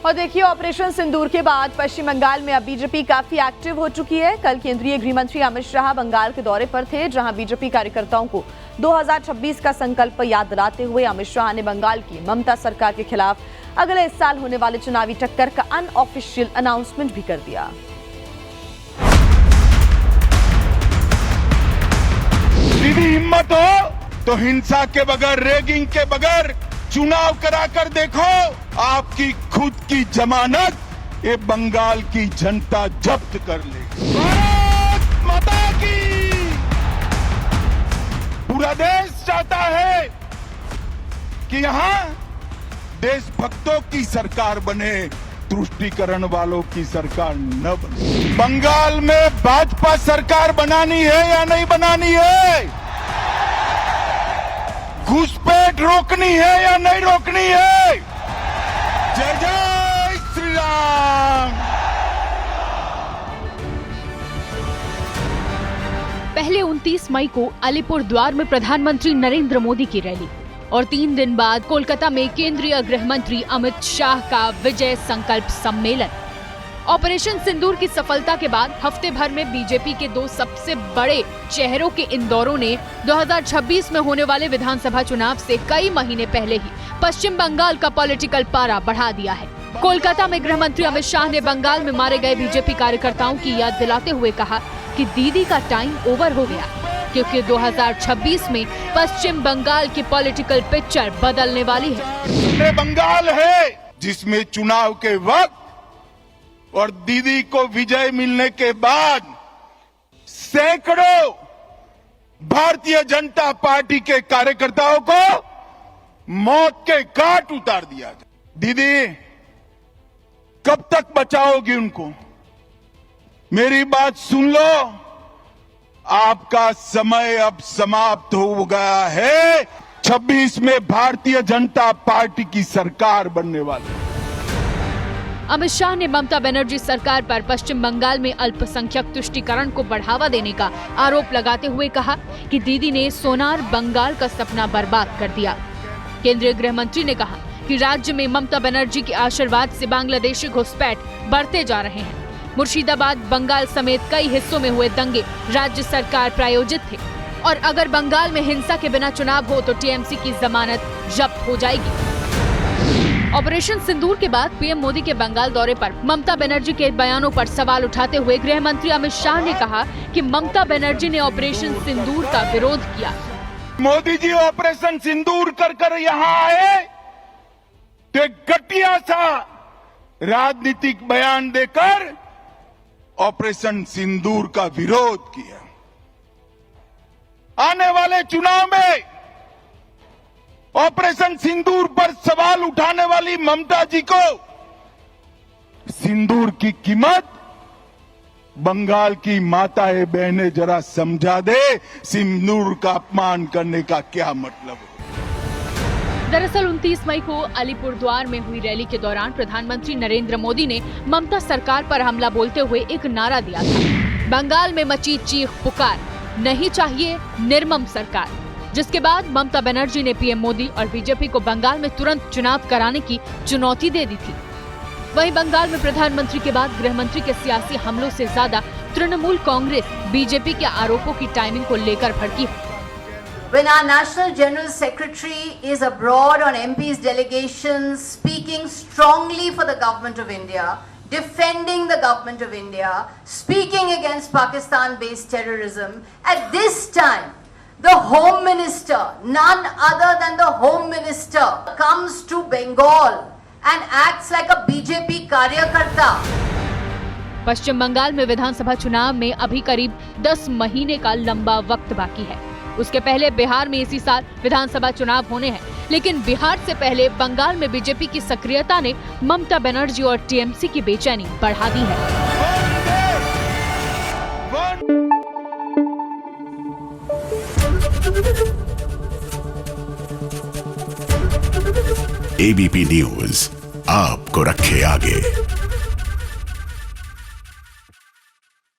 और देखिए, ऑपरेशन सिंदूर के बाद पश्चिम बंगाल में अब बीजेपी काफी एक्टिव हो चुकी है। कल केंद्रीय गृह मंत्री अमित शाह बंगाल के दौरे पर थे, जहां बीजेपी कार्यकर्ताओं को 2026 का संकल्प याद दिलाते हुए अमित शाह ने बंगाल की ममता सरकार के खिलाफ अगले इस साल होने वाले चुनावी टक्कर का अनऑफिशियल अनाउंसमेंट भी कर दिया। दीदी, हिम्मत हो तो हिंसा के बगैर, रेगिंग के बगैर चुनाव कराकर देखो। आपकी खुद की जमानत ये बंगाल की जनता जब्त कर लेगी। भारत माता की! पूरा देश चाहता है कि यहां देशभक्तों की सरकार बने, तुष्टीकरण वालों की सरकार न बने। बंगाल में भाजपा सरकार बनानी है या नहीं बनानी है? घुसपैठ रोकनी है या नहीं रोकनी है? जय जय श्री राम। पहले 29 मई को अलीपुरद्वार में प्रधानमंत्री नरेंद्र मोदी की रैली और 3 दिन बाद कोलकाता में केंद्रीय गृह मंत्री अमित शाह का विजय संकल्प सम्मेलन। ऑपरेशन सिंदूर की सफलता के बाद हफ्ते भर में बीजेपी के 2 सबसे बड़े चेहरों के इन दौरों ने 2026 में होने वाले विधानसभा चुनाव से कई महीने पहले ही पश्चिम बंगाल का पॉलिटिकल पारा बढ़ा दिया है। कोलकाता में गृह मंत्री अमित शाह ने बंगाल में मारे गए बीजेपी कार्यकर्ताओं की याद दिलाते हुए कहा कि दीदी का टाइम ओवर हो गया, क्योंकि 2026 में पश्चिम बंगाल की पॉलिटिकल पिक्चर बदलने वाली है। बंगाल है जिसमें चुनाव के वक्त और दीदी को विजय मिलने के बाद सैकड़ों भारतीय जनता पार्टी के कार्यकर्ताओं को मौत के घाट उतार दिया जाए। दीदी, कब तक बचाओगी उनको? मेरी बात सुन लो, आपका समय अब समाप्त हो गया है। 26 में भारतीय जनता पार्टी की सरकार बनने वाली है। अमित शाह ने ममता बनर्जी सरकार पर पश्चिम बंगाल में अल्पसंख्यक तुष्टीकरण को बढ़ावा देने का आरोप लगाते हुए कहा कि दीदी ने सोनार बंगाल का सपना बर्बाद कर दिया। केंद्रीय गृह मंत्री ने कहा कि राज्य में ममता बनर्जी के आशीर्वाद से बांग्लादेशी घुसपैठ बढ़ते जा रहे हैं। मुर्शिदाबाद, बंगाल समेत कई हिस्सों में हुए दंगे राज्य सरकार प्रायोजित थे और अगर बंगाल में हिंसा के बिना चुनाव हो तो टीएमसी की जमानत जब्त हो जाएगी। ऑपरेशन सिंदूर के बाद पीएम मोदी के बंगाल दौरे पर ममता बनर्जी के बयानों पर सवाल उठाते हुए गृह मंत्री अमित शाह ने कहा कि ममता बनर्जी ने ऑपरेशन सिंदूर का विरोध किया। मोदी जी ऑपरेशन सिंदूर कर यहाँ आए तो एक घटिया सा राजनीतिक बयान देकर ऑपरेशन सिंदूर का विरोध किया। आने वाले चुनाव में ऑपरेशन सिंदूर पर सवाल उठाने वाली ममता जी को सिंदूर की कीमत बंगाल की माताएं बहनें जरा समझा दे, सिंदूर का अपमान करने का क्या मतलब है। दरअसल 29 मई को अलीपुरद्वार में हुई रैली के दौरान प्रधानमंत्री नरेंद्र मोदी ने ममता सरकार पर हमला बोलते हुए एक नारा दिया था, बंगाल में मची चीख पुकार, नहीं चाहिए निर्मम सरकार। जिसके बाद ममता बनर्जी ने पीएम मोदी और बीजेपी को बंगाल में तुरंत चुनाव कराने की चुनौती दे दी थी। वहीं बंगाल में प्रधानमंत्री के बाद गृह मंत्री के सियासी हमलों से ज्यादा तृणमूल कांग्रेस बीजेपी के आरोपों की टाइमिंग को लेकर भड़की है। When our National General Secretary is abroad on MPs delegations, speaking strongly for the government of India, defending the government of India, speaking against Pakistan-based terrorism, at this time, the Home Minister, none other than the Home Minister, comes to Bengal and acts like a BJP कार्यकर्ता। पश्चिम बंगाल में विधानसभा चुनाव में अभी करीब 10 महीने का लंबा वक्त बाकी है। उसके पहले बिहार में इसी साल विधानसभा चुनाव होने हैं, लेकिन बिहार से पहले बंगाल में बीजेपी की सक्रियता ने ममता बनर्जी और टीएमसी की बेचैनी बढ़ा दी है। एबीपी न्यूज आपको रखे आगे।